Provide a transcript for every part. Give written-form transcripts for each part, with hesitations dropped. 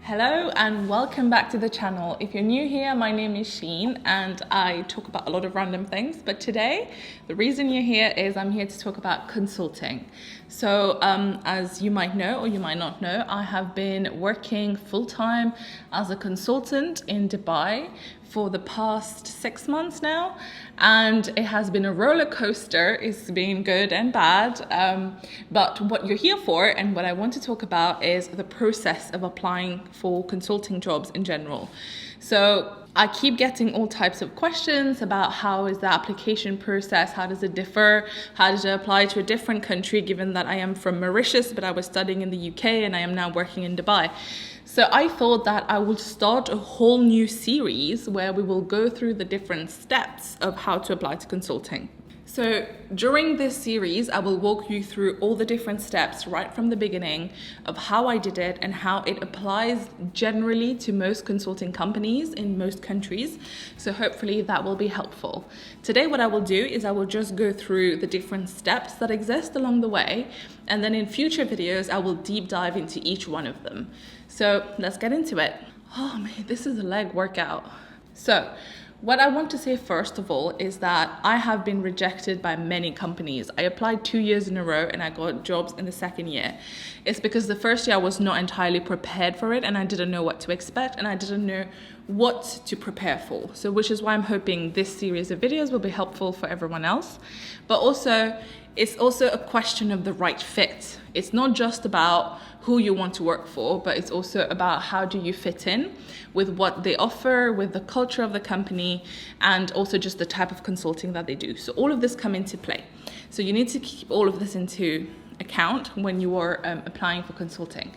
Hello and welcome back to the channel. If you're new here, my name is Sheen and I talk about a lot of random things, but today the reason you're here is I'm here to talk about consulting. So as you might know or you might not know, I have been working full-time as a consultant in Dubai for the past 6 months now, and it has been a roller coaster. It's been good and bad, but what you're here for and what I want to talk about is the process of applying for consulting jobs in general. So I keep getting all types of questions about how is the application process, how does it differ, how does it apply to a different country, given that I am from Mauritius, but I was studying in the UK and I am now working in Dubai. So I thought that I would start a whole new series where we will go through the different steps of how to apply to consulting. So during this series, I will walk you through all the different steps right from the beginning of how I did it and how it applies generally to most consulting companies in most countries. So hopefully that will be helpful. Today, what I will do is I will just go through the different steps that exist along the way. And then in future videos, I will deep dive into each one of them. So let's get into it. Oh man, this is a leg workout. So what I want to say first of all is that I have been rejected by many companies. I applied 2 years in a row and I got jobs in the second year. It's because the first year I was not entirely prepared for it and I didn't know what to expect and I didn't know what to prepare for. So which is why I'm hoping this series of videos will be helpful for everyone else. But also, it's also a question of the right fit. It's not just about who you want to work for, but it's also about how do you fit in with what they offer, with the culture of the company, and also just the type of consulting that they do. So all of this come into play. So you need to keep all of this into account when you are applying for consulting.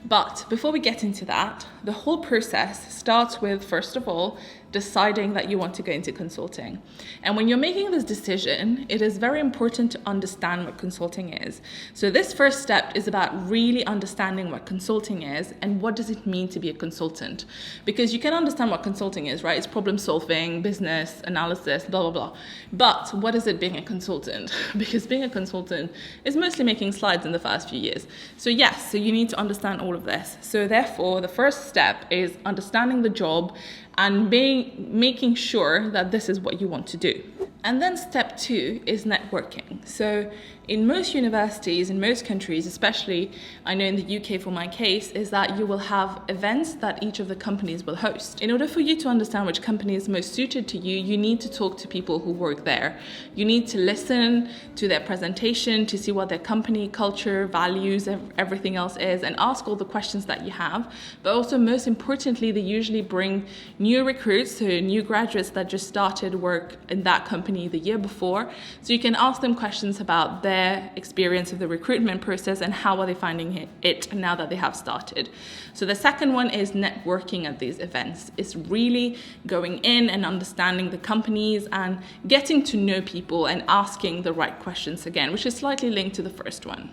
But before we get into that, the whole process starts with, first of all, deciding that you want to go into consulting. And when you're making this decision, it is very important to understand what consulting is. So this first step is about really understanding what consulting is and what does it mean to be a consultant. Because you can understand what consulting is, right? It's problem solving, business analysis, blah, blah, blah. But what is it being a consultant? Because being a consultant is mostly making slides in the first few years. So yes, so you need to understand all of this. So therefore, the first step is understanding the job and making sure that this is what you want to do. And then step 2 is networking. So in most universities, in most countries, especially I know in the UK for my case, is that you will have events that each of the companies will host. In order for you to understand which company is most suited to you, you need to talk to people who work there. You need to listen to their presentation to see what their company culture, values, everything else is, and ask all the questions that you have. But also, most importantly, they usually bring new recruits, so new graduates that just started work in that company the year before. So you can ask them questions about their experience of the recruitment process and how are they finding it now that they have started. So the second one is networking at these events. It's really going in and understanding the companies and getting to know people and asking the right questions again, which is slightly linked to the first one.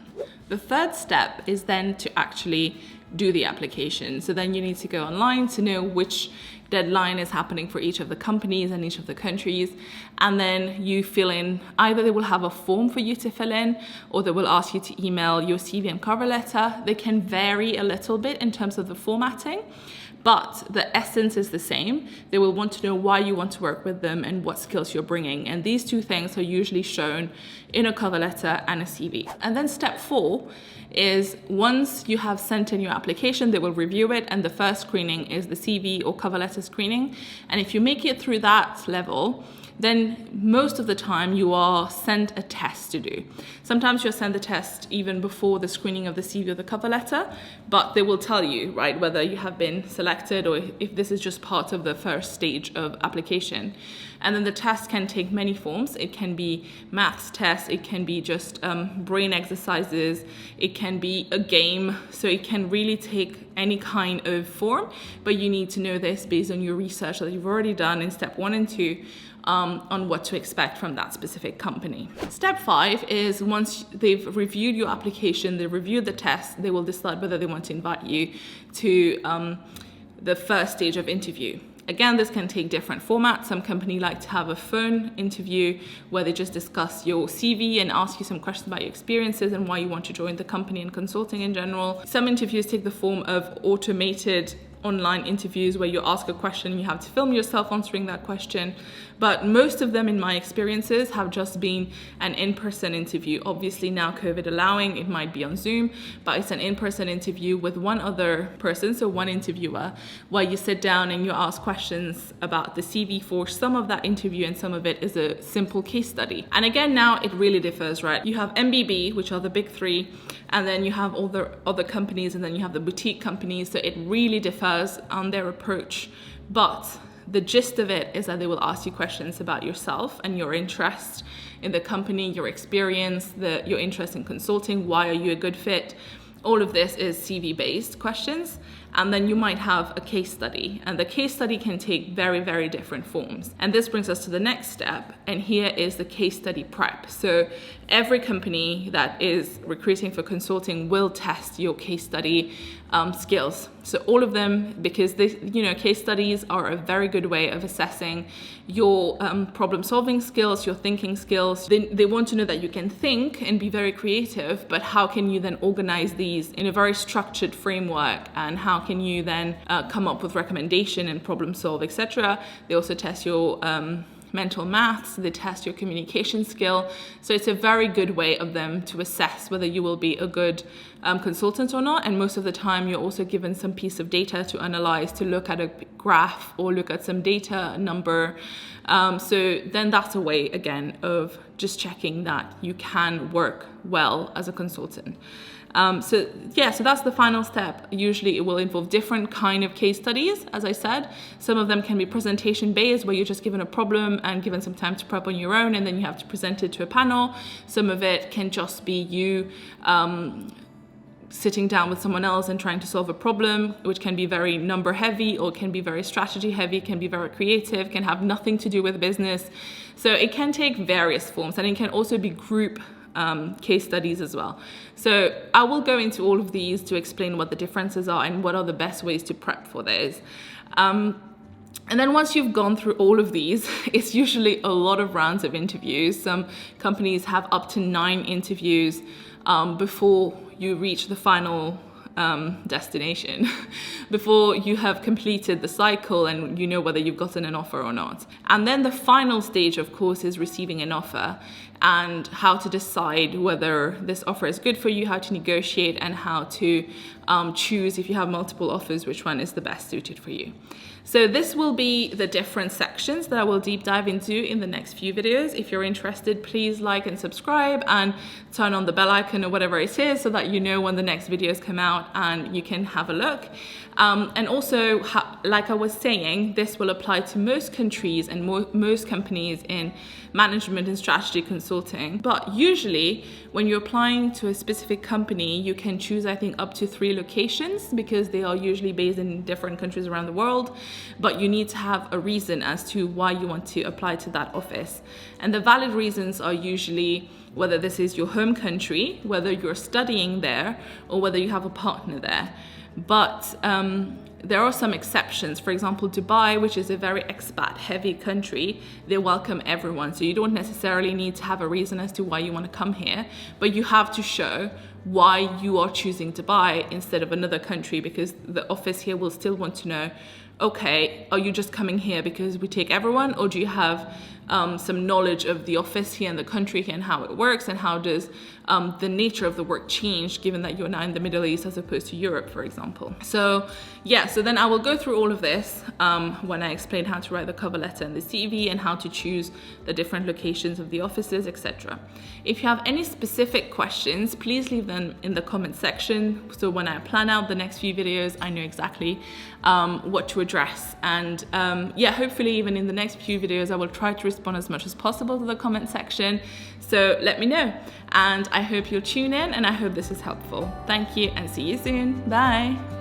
The third step is then to actually do the application. So then you need to go online to know which deadline is happening for each of the companies and each of the countries. And then you fill in, either they will have a form for you to fill in, or they will ask you to email your CV and cover letter. They can vary a little bit in terms of the formatting, but the essence is the same. They will want to know why you want to work with them and what skills you're bringing. And these two things are usually shown in a cover letter and a CV. And then step 4 is once you have sent in your application, they will review it. And the first screening is the CV or cover letter screening. And if you make it through that level, then most of the time you are sent a test to do. Sometimes you're sent the test even before the screening of the CV or the cover letter, but they will tell you, right, whether you have been selected or if this is just part of the first stage of application. And then the test can take many forms. It can be maths tests, it can be just brain exercises, it can be a game. So it can really take any kind of form, but you need to know this based on your research that you've already done in step 1 and 2 on what to expect from that specific company. Step 5 is once they've reviewed your application, they reviewed the test, they will decide whether they want to invite you to the first stage of interview. Again, this can take different formats. Some companies like to have a phone interview where they just discuss your CV and ask you some questions about your experiences and why you want to join the company and consulting in general. Some interviews take the form of automated online interviews where you ask a question and you have to film yourself answering that question. But most of them, in my experiences, have just been an in-person interview. Obviously now COVID allowing, it might be on Zoom, but it's an in-person interview with one other person, so one interviewer, where you sit down and you ask questions about the CV for some of that interview, and some of it is a simple case study. And again, now it really differs, right? You have MBB, which are the big three, and then you have all the other companies, and then you have the boutique companies. So it really differs on their approach. But the gist of it is that they will ask you questions about yourself and your interest in the company, your experience, your interest in consulting, why are you a good fit? All of this is CV-based questions. And then you might have a case study, and the case study can take very, very different forms. And this brings us to the next step, and here is the case study prep. So every company that is recruiting for consulting will test your case study skills. So all of them, because case studies are a very good way of assessing your problem solving skills, your thinking skills. They want to know that you can think and be very creative, but how can you then organize these in a very structured framework, and how can you then come up with recommendation and problem solve, etc. They also test your mental maths, they test your communication skill. So it's a very good way of them to assess whether you will be a good consultant or not. And most of the time you're also given some piece of data to analyze, to look at a graph or look at some data, a number. So then that's a way, again, of just checking that you can work well as a consultant. So that's the final step. Usually it will involve different kind of case studies. As I said, some of them can be presentation based, where you're just given a problem and given some time to prep on your own, and then you have to present it to a panel. Some of it can just be you sitting down with someone else and trying to solve a problem, which can be very number heavy, or can be very strategy heavy, can be very creative, can have nothing to do with business. So it can take various forms, and it can also be group case studies as well. So I will go into all of these to explain what the differences are and what are the best ways to prep for this. And then once you've gone through all of these, it's usually a lot of rounds of interviews. Some companies have up to 9 interviews before you reach the final destination, before you have completed the cycle and you know whether you've gotten an offer or not. And then the final stage, of course, is receiving an offer, and how to decide whether this offer is good for you, how to negotiate, and how to choose, if you have multiple offers, which one is the best suited for you. So this will be the different sections that I will deep dive into in the next few videos. If you're interested, please like and subscribe and turn on the bell icon or whatever it is, so that you know when the next videos come out and you can have a look. And also, like I was saying, this will apply to most countries and most companies in management and strategy consulting. But usually when you're applying to a specific company, you can choose, I think, up to 3 locations, because they are usually based in different countries around the world. But you need to have a reason as to why you want to apply to that office. And the valid reasons are usually whether this is your home country, whether you're studying there, or whether you have a partner there. But there are some exceptions. For example, Dubai, which is a very expat-heavy country, they welcome everyone. So you don't necessarily need to have a reason as to why you want to come here, but you have to show why you are choosing Dubai instead of another country, because the office here will still want to know, okay, are you just coming here because we take everyone, or do you have some knowledge of the office here in the country and how it works, and how does the nature of the work change given that you're now in the Middle East as opposed to Europe, for example. So then I will go through all of this when I explain how to write the cover letter and the CV, and how to choose the different locations of the offices, etc. If you have any specific questions, please leave them in the comment section, so when I plan out the next few videos, I know exactly what to address. And hopefully even in the next few videos I will try to respond as much as possible to the comment section. So let me know, and I hope you'll tune in, and I hope this is helpful. Thank you, and see you soon. Bye.